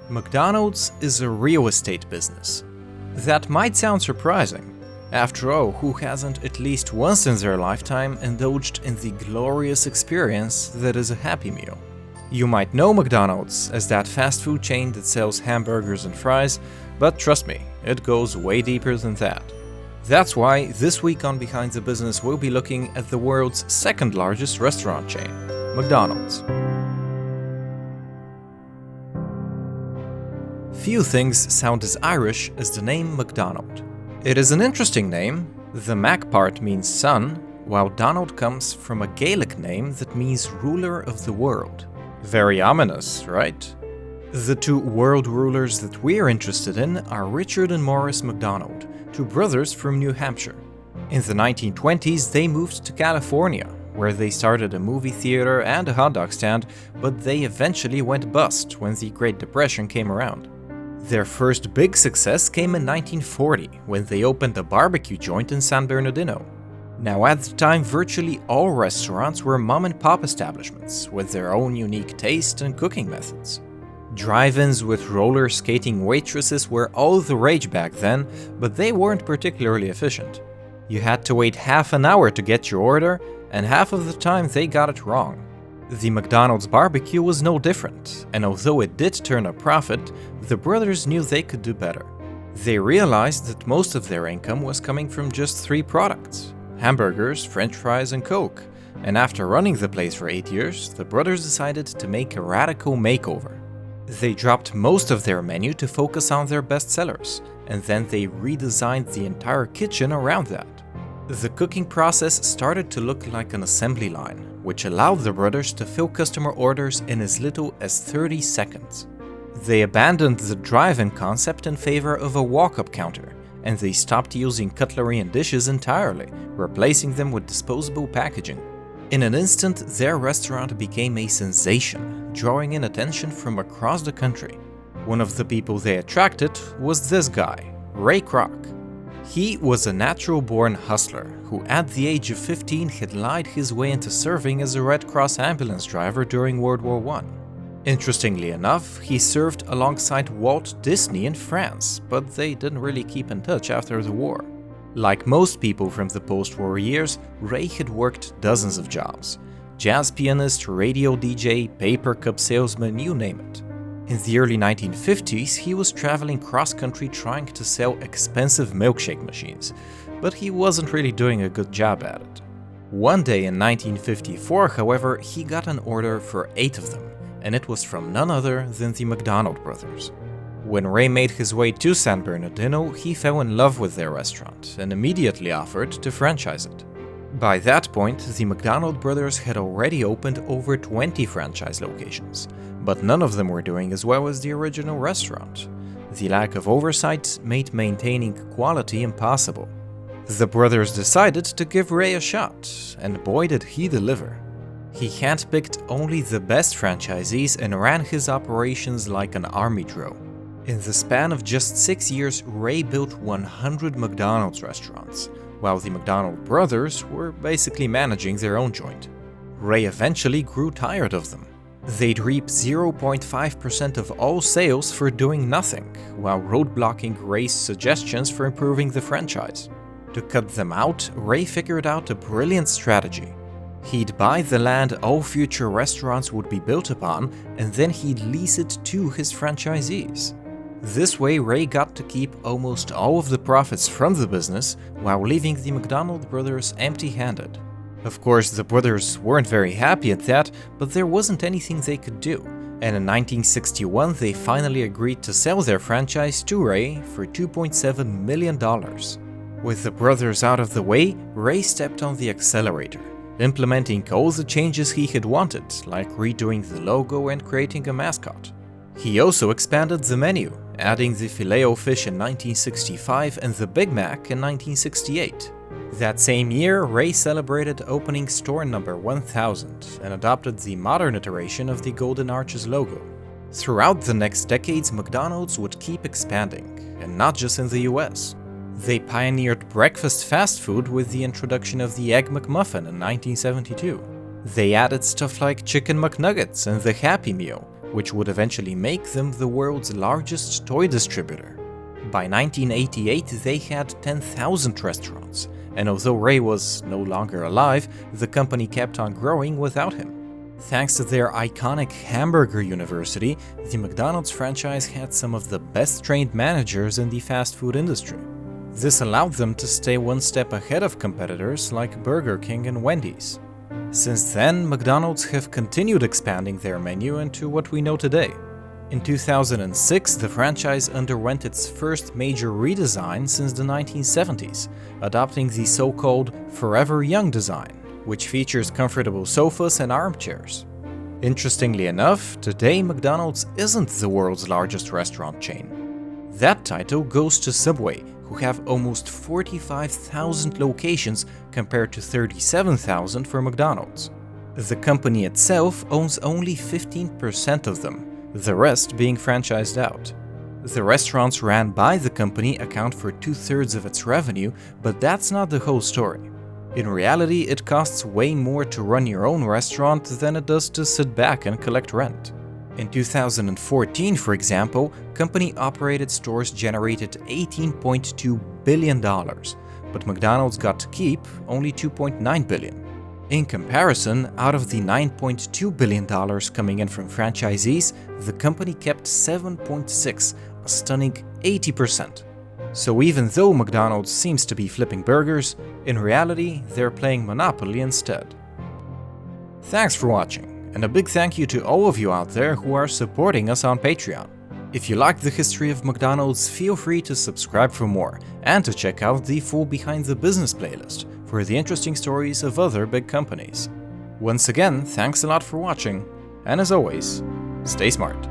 McDonald's is a real estate business. That might sound surprising. After all, who hasn't at least once in their lifetime indulged in the glorious experience that is a Happy Meal? You might know McDonald's as that fast food chain that sells hamburgers and fries, but trust me, it goes way deeper than that. That's why this week on Behind the Business we'll be looking at the world's second largest restaurant chain, McDonald's. Few things sound as Irish as the name McDonald. It is an interesting name. The Mac part means son, while Donald comes from a Gaelic name that means ruler of the world. Very ominous, right? The two world rulers that we're interested in are Richard and Morris McDonald, two brothers from New Hampshire. In the 1920s, they moved to California, where they started a movie theater and a hot dog stand, but they eventually went bust when the Great Depression came around. Their first big success came in 1940, when they opened a barbecue joint in San Bernardino. Now at the time, virtually all restaurants were mom-and-pop establishments, with their own unique taste and cooking methods. Drive-ins with roller skating waitresses were all the rage back then, but they weren't particularly efficient. You had to wait half an hour to get your order, and half of the time they got it wrong. The McDonald's barbecue was no different, and although it did turn a profit, the brothers knew they could do better. They realized that most of their income was coming from just three products: hamburgers, french fries, and Coke. And after running the place for 8 years, the brothers decided to make a radical makeover. They dropped most of their menu to focus on their best sellers, and then they redesigned the entire kitchen around that. The cooking process started to look like an assembly line, which allowed the brothers to fill customer orders in as little as 30 seconds. They abandoned the drive-in concept in favor of a walk-up counter, and they stopped using cutlery and dishes entirely, replacing them with disposable packaging. In an instant, their restaurant became a sensation, drawing in attention from across the country. One of the people they attracted was this guy, Ray Kroc. He was a natural-born hustler who at the age of 15 had lied his way into serving as a Red Cross ambulance driver during World War I. Interestingly enough, he served alongside Walt Disney in France, but they didn't really keep in touch after the war. Like most people from the post-war years, Ray had worked dozens of jobs: jazz pianist, radio DJ, paper cup salesman, you name it. In the early 1950s, he was traveling cross-country trying to sell expensive milkshake machines, but he wasn't really doing a good job at it. One day in 1954, however, he got an order for 8 of them, and it was from none other than the McDonald brothers. When Ray made his way to San Bernardino, he fell in love with their restaurant and immediately offered to franchise it. By that point, the McDonald brothers had already opened over 20 franchise locations, but none of them were doing as well as the original restaurant. The lack of oversight made maintaining quality impossible. The brothers decided to give Ray a shot, and boy did he deliver. He handpicked only the best franchisees and ran his operations like an army drill. In the span of just 6 years, Ray built 100 McDonald's restaurants, while the McDonald brothers were basically managing their own joint. Ray eventually grew tired of them. They'd reap 0.5% of all sales for doing nothing, while roadblocking Ray's suggestions for improving the franchise. To cut them out, Ray figured out a brilliant strategy. He'd buy the land all future restaurants would be built upon, and then he'd lease it to his franchisees. This way, Ray got to keep almost all of the profits from the business, while leaving the McDonald brothers empty-handed. Of course, the brothers weren't very happy at that, but there wasn't anything they could do, and in 1961 they finally agreed to sell their franchise to Ray for $2.7 million. With the brothers out of the way, Ray stepped on the accelerator, implementing all the changes he had wanted, like redoing the logo and creating a mascot. He also expanded the menu, adding the Filet-O-Fish in 1965 and the Big Mac in 1968. That same year, Ray celebrated opening store number 1000 and adopted the modern iteration of the Golden Arches logo. Throughout the next decades, McDonald's would keep expanding, and not just in the US. They pioneered breakfast fast food with the introduction of the Egg McMuffin in 1972. They added stuff like Chicken McNuggets and the Happy Meal, which would eventually make them the world's largest toy distributor. By 1988, they had 10,000 restaurants, and although Ray was no longer alive, the company kept on growing without him. Thanks to their iconic Hamburger University, the McDonald's franchise had some of the best-trained managers in the fast food industry. This allowed them to stay one step ahead of competitors like Burger King and Wendy's. Since then, McDonald's have continued expanding their menu into what we know today. In 2006, the franchise underwent its first major redesign since the 1970s, adopting the so-called Forever Young design, which features comfortable sofas and armchairs. Interestingly enough, today McDonald's isn't the world's largest restaurant chain. That title goes to Subway, who have almost 45,000 locations compared to 37,000 for McDonald's. The company itself owns only 15% of them, the rest being franchised out. The restaurants ran by the company account for 2/3 of its revenue, but that's not the whole story. In reality, it costs way more to run your own restaurant than it does to sit back and collect rent. In 2014, for example, company-operated stores generated $18.2 billion, but McDonald's got to keep only $2.9 billion. In comparison, out of the $9.2 billion coming in from franchisees, the company kept $7.6, a stunning 80%. So even though McDonald's seems to be flipping burgers, in reality, they're playing Monopoly instead. Thanks for watching, and a big thank you to all of you out there who are supporting us on Patreon. If you like the history of McDonald's, feel free to subscribe for more, and to check out the full Behind the Business playlist for the interesting stories of other big companies. Once again, thanks a lot for watching, and as always, stay smart.